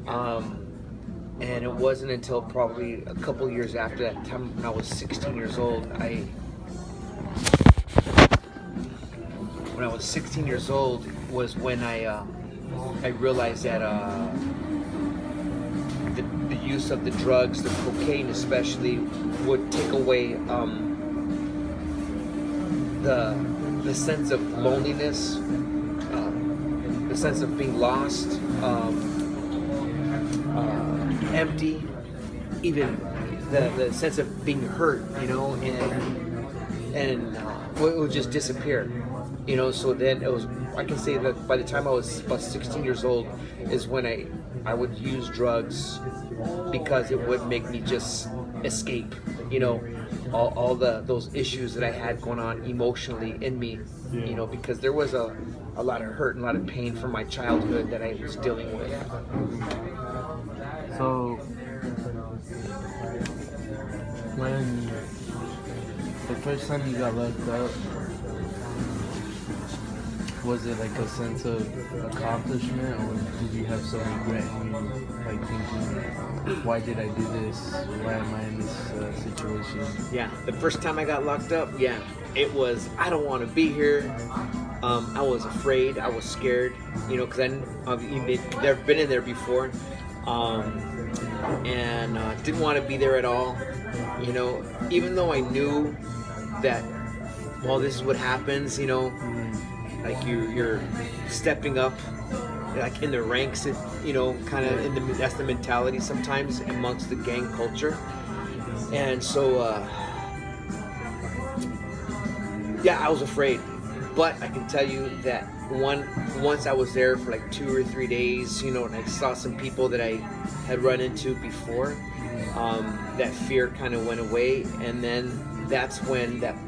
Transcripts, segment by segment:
And it wasn't until probably a couple years after that time, when I was 16 years old, when I was 16 years old was when I realized that the use of the drugs, the cocaine especially, would take away the sense of loneliness, the sense of being lost, empty, even the sense of being hurt, and it would just disappear, So then it was. I can say that by the time I was about 16 years old is when I would use drugs because it would make me just escape, all those issues that I had going on emotionally in me, because there was a lot of hurt and a lot of pain from my childhood that I was dealing with. So, when the first time you got locked up, was it like a sense of accomplishment, or did you have some regret in you, like thinking, why did I do this? Why am I in this situation? Yeah, the first time I got locked up, it was, I don't want to be here. I was afraid, I was scared, because I've never been in there before. And didn't want to be there at all, even though I knew that, well, this is what happens, like you're stepping up, like in the ranks, kind of that's the mentality sometimes amongst the gang culture. And so, I was afraid, but I can tell you that once I was there for like 2 or 3 days, and I saw some people that I had run into before, that fear kind of went away, and then that's when that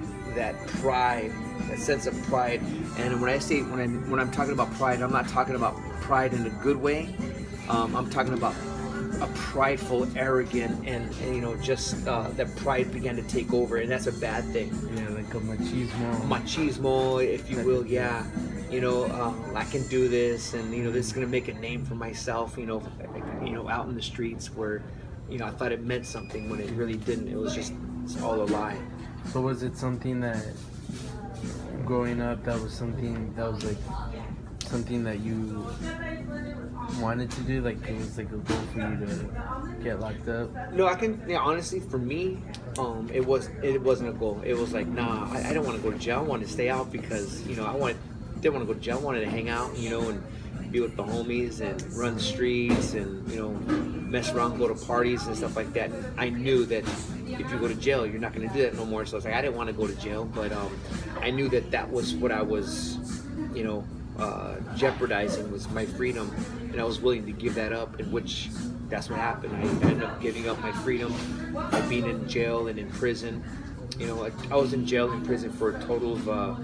pride, that sense of pride. And when I'm talking about pride, I'm not talking about pride in a good way. I'm talking about a prideful, arrogant, and just that pride began to take over, and that's a bad thing. Yeah, like a machismo. Machismo, if you will. Yeah, I can do this, and this is gonna make a name for myself. Out in the streets where, I thought it meant something when it really didn't. It was just, it's all a lie. So was it something that, growing up, that was something that you wanted to do? Like it was like a goal for you to get locked up? No, honestly, for me, it wasn't a goal. It was like, nah, I don't want to go to jail. I wanted to stay out because, didn't want to go to jail. I wanted to hang out, and be with the homies and run the streets and, mess around, go to parties and stuff like that. I knew that if you go to jail, you're not going to do that no more. So I was like, I didn't want to go to jail, but I knew that was what I was, jeopardizing, was my freedom, and I was willing to give that up, in which that's what happened. I ended up giving up my freedom by being in jail and in prison. I was in jail and prison for a total of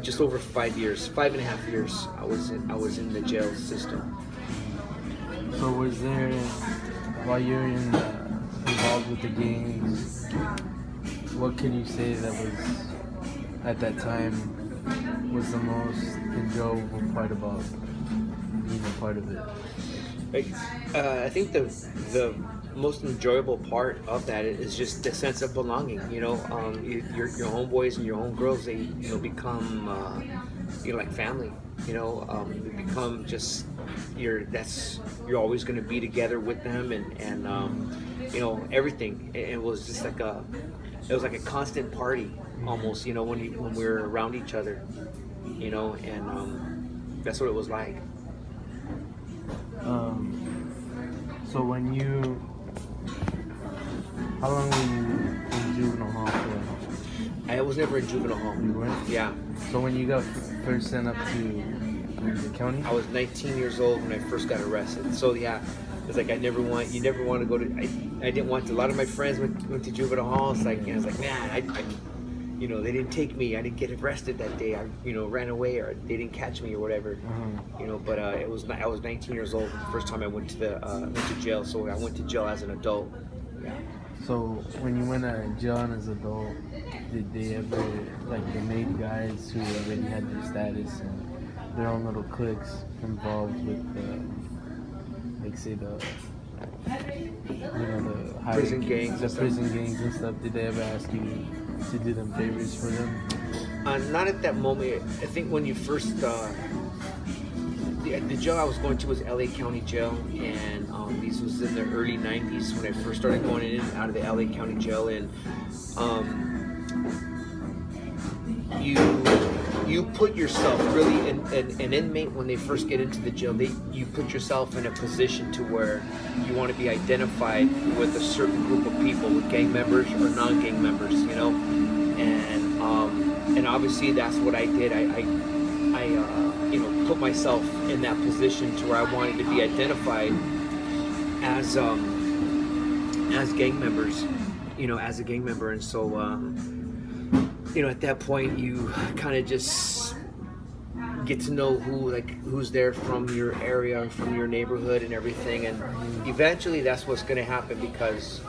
just over 5 years, 5.5 years. I was in the jail system. So was there, while you're involved with the gangs, what can you say that was, at that time, was the most enjoyable part about being a part of it? I think the most enjoyable part of that is just the sense of belonging. Your homeboys and your homegirls, they become like family. They become just you're always going to be together with them, and everything. It was just like a constant party almost. When we were around each other, and that's what it was like. So how long were you in juvenile hall for? I was never in juvenile hall. You weren't? Yeah. So when you got first sent up to the county? I was 19 years old when I first got arrested. So yeah, it's like you never want to go to. I didn't want to. A lot of my friends went to juvenile hall. It's like, I was like, man, they didn't take me. I didn't get arrested that day. I ran away, or they didn't catch me or whatever. But I was 19 years old the first time I went to jail. So I went to jail as an adult. Yeah. So when you went to jail as an adult, did they ever, like, they made guys who already had their status and their own little cliques involved with the like say the the higher Prison gangs the and stuff. prison gangs and stuff? Did they ever ask you to do them favors for them? Not at that moment. I think when you first, the jail I was going to was LA County Jail, and these was in the early '90s when I first started going in and out of the LA County Jail, and you put yourself really an inmate when they first get into the jail. You put yourself in a position to where you want to be identified with a certain group of people, with gang members or non-gang members, and obviously that's what I did. I put myself in that position to where I wanted to be identified as gang members, as a gang member, and so at that point you kind of just get to know who's there from your area and from your neighborhood and everything, and eventually that's what's going to happen, because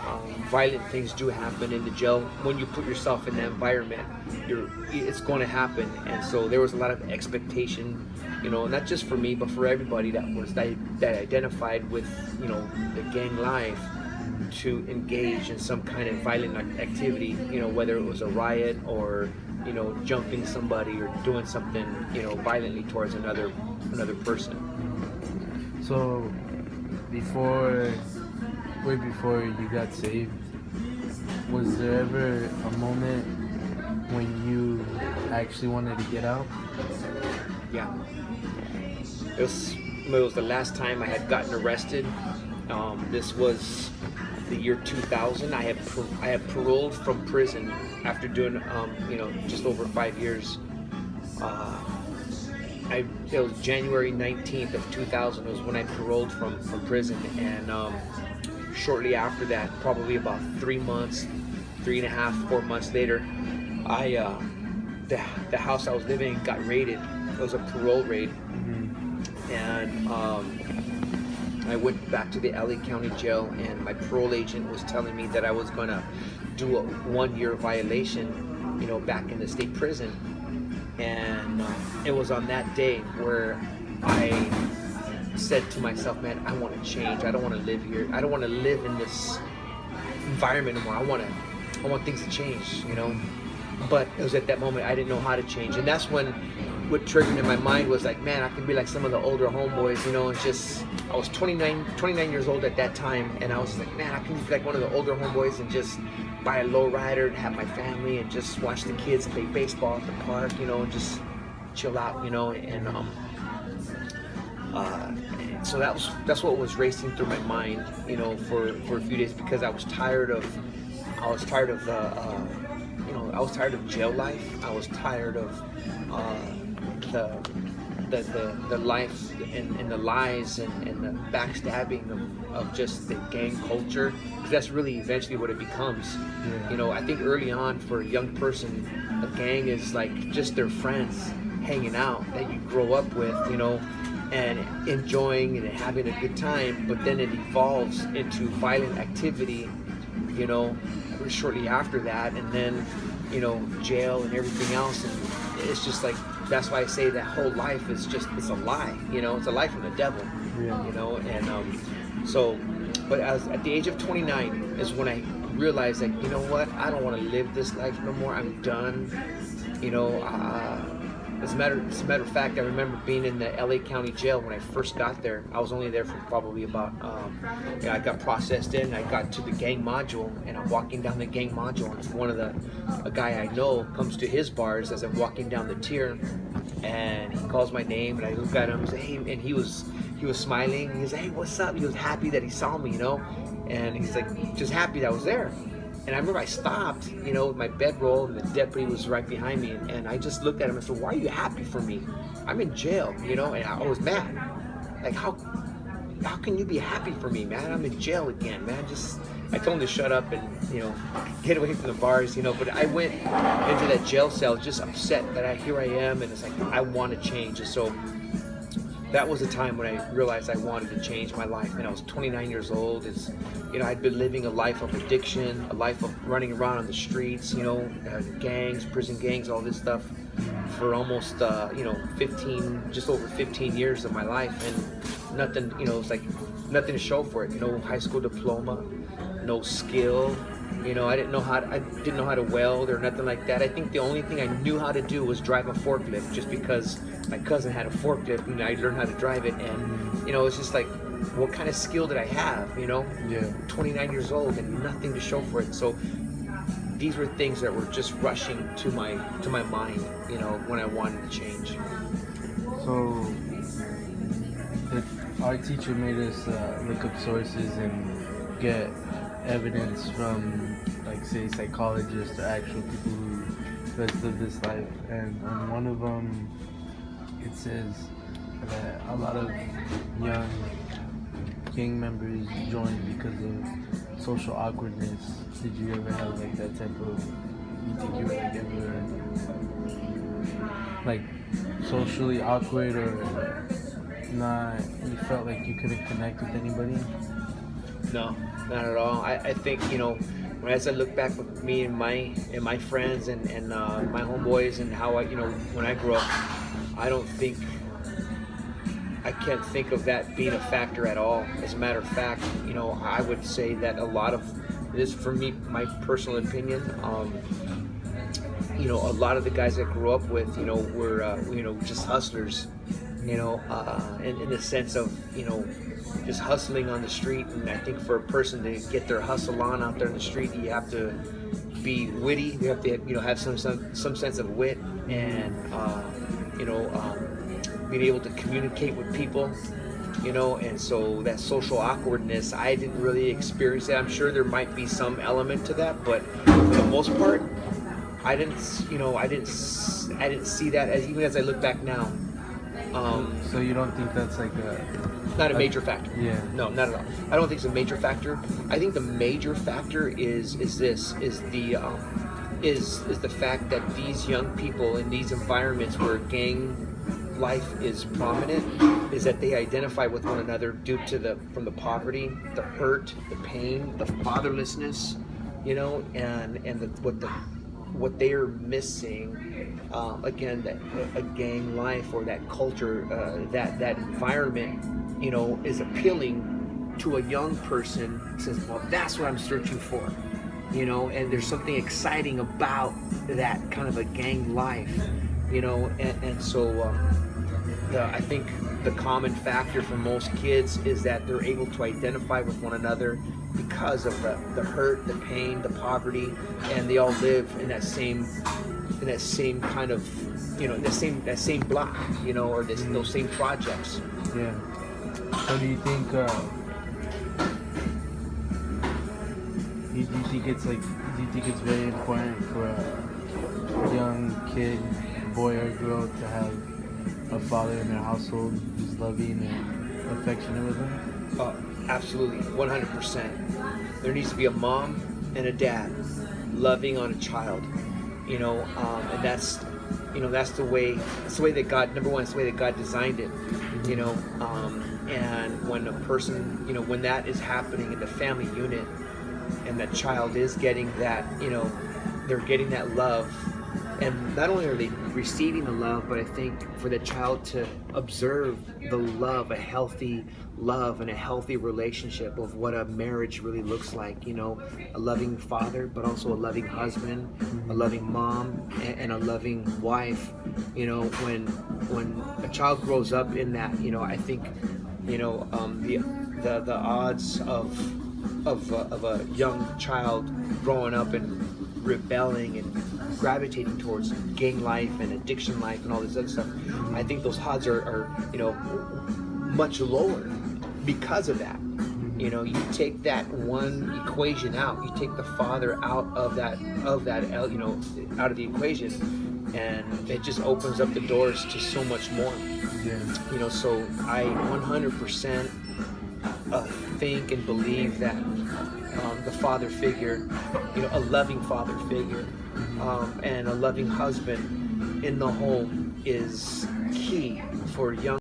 violent things do happen in the jail. When you put yourself in that environment, it's going to happen. And so there was a lot of expectation, not just for me but for everybody that identified with the gang life, to engage in some kind of violent activity, whether it was a riot or jumping somebody or doing something violently towards another person. So way before you got saved, was there ever a moment when you actually wanted to get out? Yeah, it was the last time I had gotten arrested. This was the year 2000. I had paroled from prison after doing just over 5 years. It was January 19th of 2000 was when I paroled from prison, and shortly after that, probably about 3 months, 3.5, 4 months later, the house I was living in got raided. It was a parole raid, and I went back to the LA County Jail, and my parole agent was telling me that I was gonna do a 1-year violation, back in the state prison. And it was on that day where I said to myself, man, I want to change. I don't want to live here. I don't want to live in this environment anymore. I want things to change, But it was at that moment I didn't know how to change, and that's when what triggered in my mind was like, man, I can be like some of the older homeboys, It's just, I was 29 years old at that time, and I was like, man, I can be like one of the older homeboys and just buy a lowrider and have my family and just watch the kids play baseball at the park, and just chill out, and so that's what was racing through my mind, for a few days, because I was tired of jail life. I was tired of the life and the lies and the backstabbing of just the gang culture, because that's really eventually what it becomes. I think early on for a young person, a gang is like just their friends hanging out that you grow up with, and enjoying and having a good time, but then it evolves into violent activity, shortly after that, and then jail and everything else. And it's just like, that's why I say that whole life is just, it's a lie, it's a lie from the devil. And but at the age of 29 is when I realized, like, I don't want to live this life no more. I'm done. As a matter of fact, I remember being in the LA County Jail when I first got there. I was only there for probably about, I got processed in, I got to the gang module, and I'm walking down the gang module, and a guy I know comes to his bars as I'm walking down the tier, and he calls my name, and I look at him and say, hey, and he was smiling, he was, hey, what's up? He was happy that he saw me, and he's like, just happy that I was there. And I remember I stopped, with my bedroll, and the deputy was right behind me, and I just looked at him and said, why are you happy for me? I'm in jail, and I was mad. Like, how can you be happy for me, man? I'm in jail again, man. I told him to shut up and, get away from the bars, but I went into that jail cell just upset that here I am, and it's like, I want to change. And so that was the time when I realized I wanted to change my life. And I was 29 years old. I'd been living a life of addiction, a life of running around on the streets, gangs, prison gangs, all this stuff for almost, just over 15 years of my life. And nothing, it's like nothing to show for it. No high school diploma, no skill. You know, I didn't know how to weld or nothing like that. I think the only thing I knew how to do was drive a forklift, just because my cousin had a forklift and I learned how to drive it. And you know, it's just like, what kind of skill did I have? You know, 29 years old and nothing to show for it. So these were things that were just rushing to my mind. You know, when I wanted to change. So our teacher made us look up sources and get evidence from, like, say, psychologists or actual people who has lived this life, and on one of them it says that a lot of young gang members joined because of social awkwardness. Did you ever have like that type of, you think you were like ever like socially awkward, or not, you felt like you couldn't connect with anybody? No, not at all. I think, you know, as I look back with me and my friends and my homeboys and how when I grew up, I can't think of that being a factor at all. As a matter of fact, you know, I would say that a lot of this, for me, my personal opinion, you know, a lot of the guys I grew up with, you know, were just hustlers, you know, in the sense of, you know, just hustling on the street. And I think for a person to get their hustle on out there in the street, you have to be witty. You have to, you know, have some sense of wit, and being able to communicate with people, you know. And so that social awkwardness, I didn't really experience that. I'm sure there might be some element to that, but for the most part, I didn't see that, as even as I look back now. So you don't think that's like not a major factor? Yeah. No, not at all. I don't think it's a major factor. I think the major factor is the fact that these young people in these environments where gang life is prominent, is that they identify with one another due to from the poverty, the hurt, the pain, the fatherlessness, you know, and what they are missing. Again, a gang life or that culture, that environment, you know, is appealing to a young person. Says, well, that's what I'm searching for, you know. And there's something exciting about that kind of a gang life, you know. And so I think the common factor for most kids is that they're able to identify with one another because of the hurt, the pain, the poverty, and they all live in that same kind of, you know, that same block, you know, or those same projects. Yeah. So do you think it's very important for a young kid, boy or girl, to have a father in their household who's loving and affectionate with them? Absolutely, 100%. There needs to be a mom and a dad loving on a child, you know, and that's the way that God, number one, it's the way that God designed it, you know. And when a person, you know, when that is happening in the family unit, and that child is getting that, you know, they're getting that love. And not only are they receiving the love, but I think for the child to observe the love, a healthy love and a healthy relationship of what a marriage really looks like, you know, a loving father, but also a loving husband, a loving mom, and a loving wife. You know, when a child grows up in that, you know, I think, you know, the odds of a young child growing up and rebelling and gravitating towards gang life and addiction life and all this other stuff, I think those odds are you know, much lower because of that. You know, you take that one equation out, you take the father out of that, you know, out of the equation, and it just opens up the doors to so much more. Yeah. You know, so I 100% think and believe that the father figure, you know, a loving father figure, and a loving husband in the home is key for young